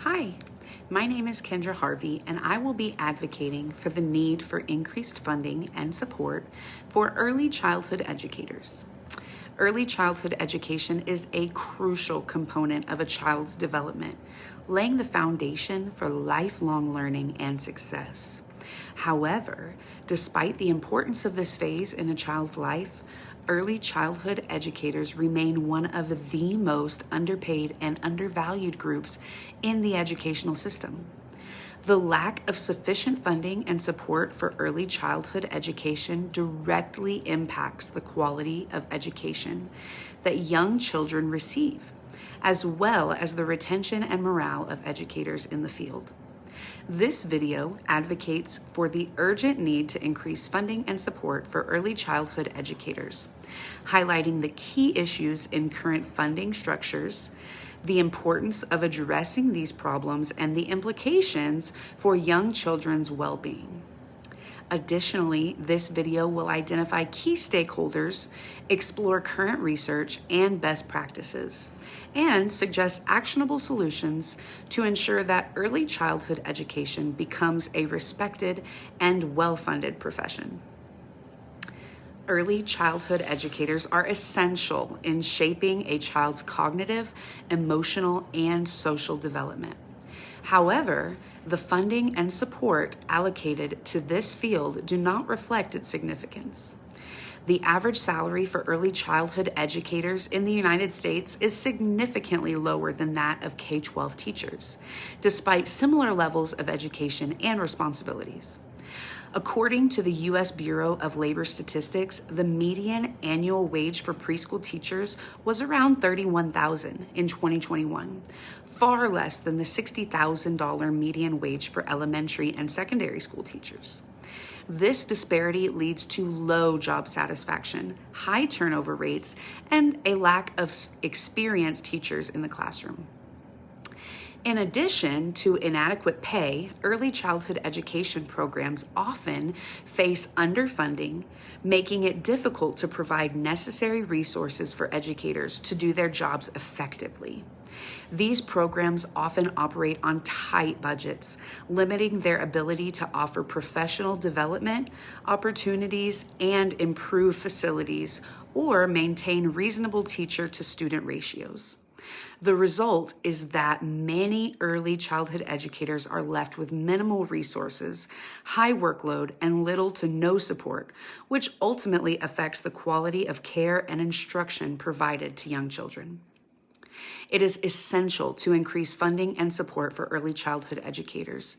Hi, my name is Kendra Harvey, and I will be advocating for the need for increased funding and support for early childhood educators. Early childhood education is a crucial component of a child's development, laying the foundation for lifelong learning and success. However, despite the importance of this phase in a child's life, early childhood educators remain one of the most underpaid and undervalued groups in the educational system. The lack of sufficient funding and support for early childhood education directly impacts the quality of education that young children receive, as well as the retention and morale of educators in the field. This video advocates for the urgent need to increase funding and support for early childhood educators, highlighting the key issues in current funding structures, the importance of addressing these problems, and the implications for young children's well-being. Additionally, this video will identify key stakeholders, explore current research and best practices, and suggest actionable solutions to ensure that early childhood education becomes a respected and well-funded profession. Early childhood educators are essential in shaping a child's cognitive, emotional, and social development. However, the funding and support allocated to this field do not reflect its significance. The average salary for early childhood educators in the United States is significantly lower than that of K-12 teachers, despite similar levels of education and responsibilities. According to the U.S. Bureau of Labor Statistics, the median annual wage for preschool teachers was around $31,000 in 2021, far less than the $60,000 median wage for elementary and secondary school teachers. This disparity leads to low job satisfaction, high turnover rates, and a lack of experienced teachers in the classroom. In addition to inadequate pay, early childhood education programs often face underfunding, making it difficult to provide necessary resources for educators to do their jobs effectively. These programs often operate on tight budgets, limiting their ability to offer professional development opportunities and improve facilities or maintain reasonable teacher-to-student ratios. The result is that many early childhood educators are left with minimal resources, high workload, and little to no support, which ultimately affects the quality of care and instruction provided to young children. It is essential to increase funding and support for early childhood educators,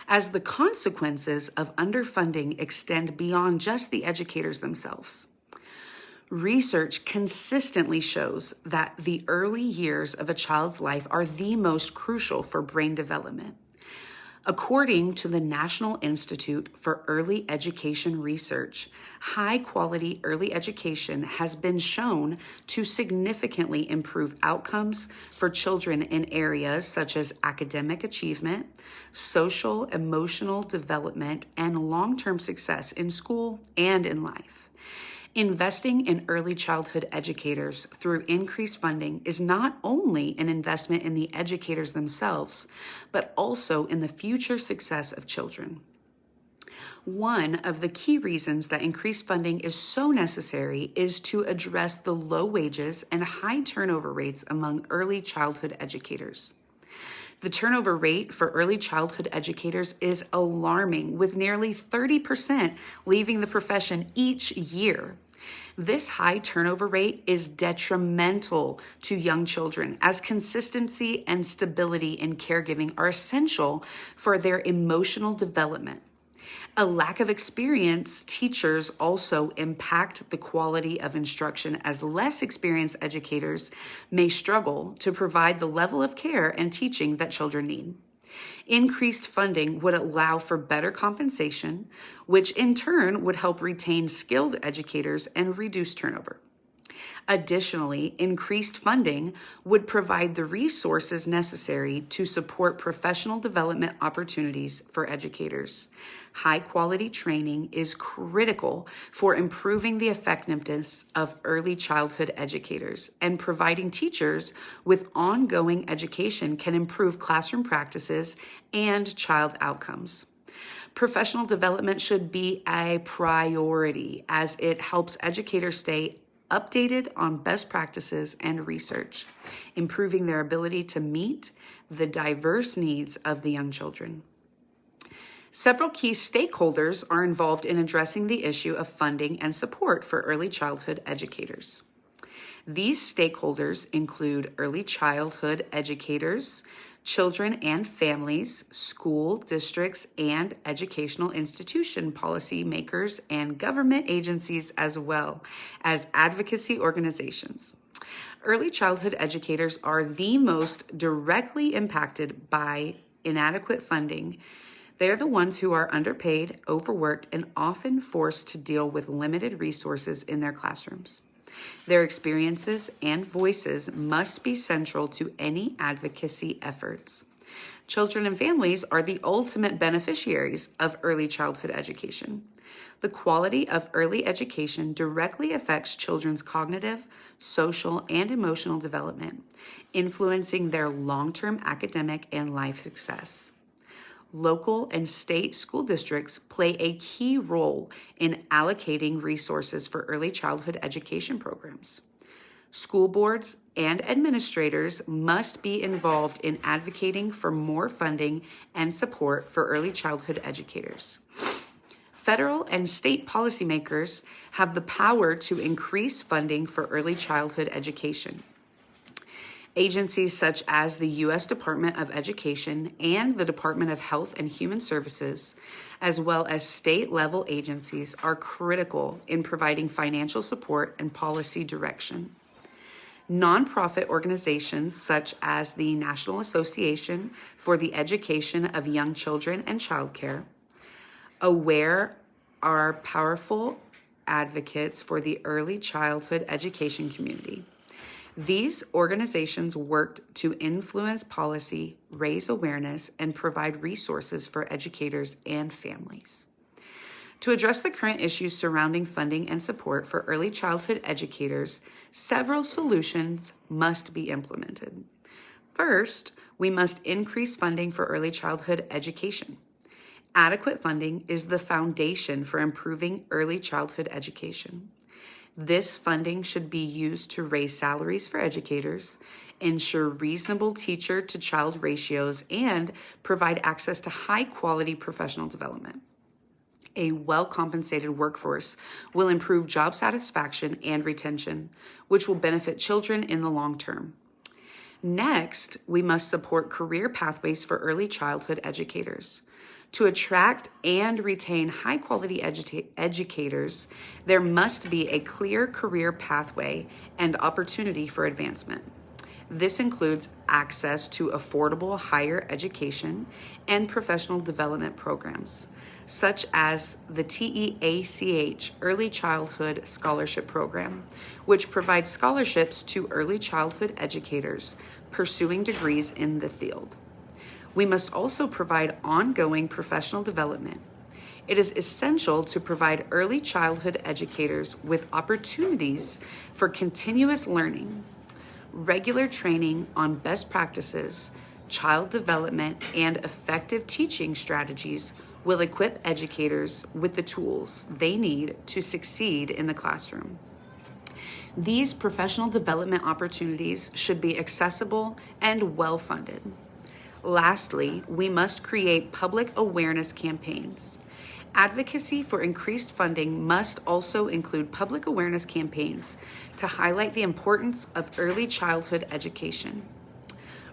as the consequences of underfunding extend beyond just the educators themselves. Research consistently shows that the early years of a child's life are the most crucial for brain development. According to the National Institute for Early Education Research, high-quality early education has been shown to significantly improve outcomes for children in areas such as academic achievement, social, emotional development, and long-term success in school and in life. Investing in early childhood educators through increased funding is not only an investment in the educators themselves, but also in the future success of children. One of the key reasons that increased funding is so necessary is to address the low wages and high turnover rates among early childhood educators. The turnover rate for early childhood educators is alarming, with nearly 30% leaving the profession each year. This high turnover rate is detrimental to young children, as consistency and stability in caregiving are essential for their emotional development. A lack of experienced teachers also impact the quality of instruction, as less experienced educators may struggle to provide the level of care and teaching that children need. Increased funding would allow for better compensation, which in turn would help retain skilled educators and reduce turnover. Additionally, increased funding would provide the resources necessary to support professional development opportunities for educators. High-quality training is critical for improving the effectiveness of early childhood educators, and providing teachers with ongoing education can improve classroom practices and child outcomes. Professional development should be a priority as it helps educators stay updated on best practices and research, improving their ability to meet the diverse needs of the young children. Several key stakeholders are involved in addressing the issue of funding and support for early childhood educators. These stakeholders include early childhood educators, children and families, school districts, and educational institution policy makers, and government agencies, as well as advocacy organizations. Early childhood educators are the most directly impacted by inadequate funding. They're the ones who are underpaid, overworked, and often forced to deal with limited resources in their classrooms. Their experiences and voices must be central to any advocacy efforts. Children and families are the ultimate beneficiaries of early childhood education. The quality of early education directly affects children's cognitive, social, and emotional development, influencing their long-term academic and life success. Local and state school districts play a key role in allocating resources for early childhood education programs. School boards and administrators must be involved in advocating for more funding and support for early childhood educators. Federal and state policymakers have the power to increase funding for early childhood education. Agencies such as the U.S. Department of Education and the Department of Health and Human Services, as well as state-level agencies, are critical in providing financial support and policy direction. Nonprofit organizations such as the National Association for the Education of Young Children and Childcare, AWARE, are powerful advocates for the early childhood education community. These organizations worked to influence policy, raise awareness, and provide resources for educators and families. To address the current issues surrounding funding and support for early childhood educators, several solutions must be implemented. First, we must increase funding for early childhood education. Adequate funding is the foundation for improving early childhood education. This funding should be used to raise salaries for educators, ensure reasonable teacher-to-child ratios, and provide access to high-quality professional development. A well-compensated workforce will improve job satisfaction and retention, which will benefit children in the long term. Next, we must support career pathways for early childhood educators. To attract and retain high-quality educators, there must be a clear career pathway and opportunity for advancement. This includes access to affordable higher education and professional development programs, such as the TEACH Early Childhood Scholarship Program, which provides scholarships to early childhood educators pursuing degrees in the field. We must also provide ongoing professional development. It is essential to provide early childhood educators with opportunities for continuous learning. Regular training on best practices, child development, and effective teaching strategies will equip educators with the tools they need to succeed in the classroom. These professional development opportunities should be accessible and well-funded. Lastly, we must create public awareness campaigns. Advocacy for increased funding must also include public awareness campaigns to highlight the importance of early childhood education.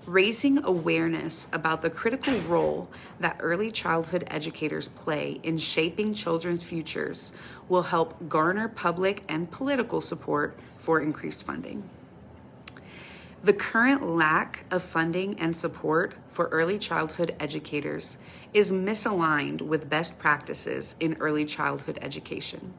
Raising awareness about the critical role that early childhood educators play in shaping children's futures will help garner public and political support for increased funding. The current lack of funding and support for early childhood educators is misaligned with best practices in early childhood education.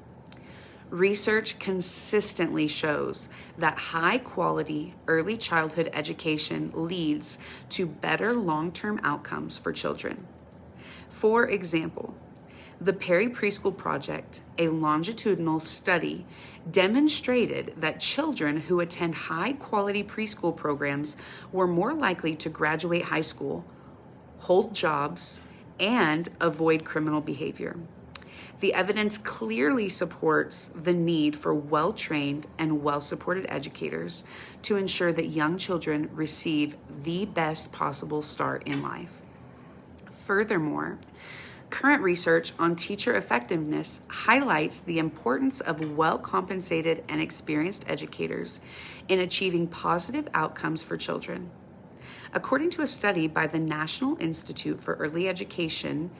Research consistently shows that high quality early childhood education leads to better long-term outcomes for children. For example, the Perry Preschool Project, a longitudinal study, demonstrated that children who attend high-quality preschool programs were more likely to graduate high school, hold jobs, and avoid criminal behavior. The evidence clearly supports the need for well-trained and well-supported educators to ensure that young children receive the best possible start in life. Furthermore, current research on teacher effectiveness highlights the importance of well-compensated and experienced educators in achieving positive outcomes for children. According to a study by the National Institute for Early Education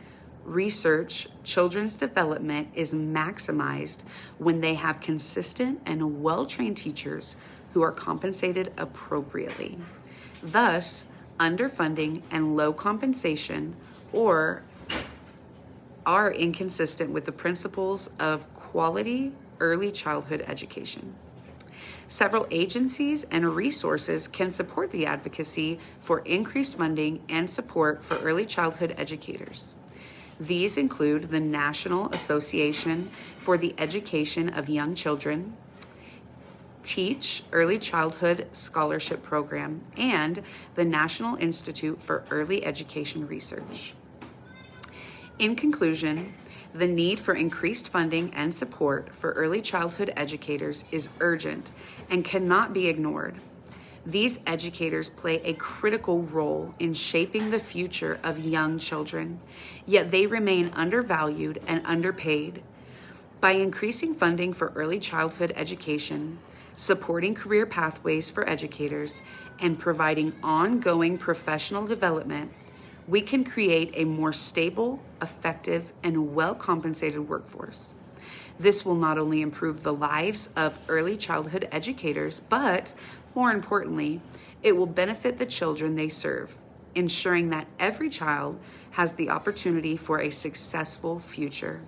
research, children's development is maximized when they have consistent and well-trained teachers who are compensated appropriately. Thus, underfunding and low compensation are inconsistent with the principles of quality early childhood education. Several agencies and resources can support the advocacy for increased funding and support for early childhood educators. These include the National Association for the Education of Young Children, Teach Early Childhood Scholarship Program, and the National Institute for Early Education Research. In conclusion, the need for increased funding and support for early childhood educators is urgent and cannot be ignored. These educators play a critical role in shaping the future of young children, yet they remain undervalued and underpaid. By increasing funding for early childhood education, supporting career pathways for educators, and providing ongoing professional development, we can create a more stable, effective, and well-compensated workforce. This will not only improve the lives of early childhood educators, but more importantly, it will benefit the children they serve, ensuring that every child has the opportunity for a successful future.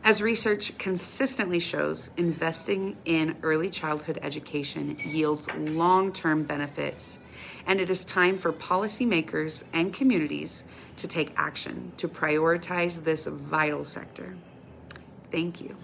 As research consistently shows, investing in early childhood education yields long-term benefits, and it is time for policymakers and communities to take action to prioritize this vital sector. Thank you.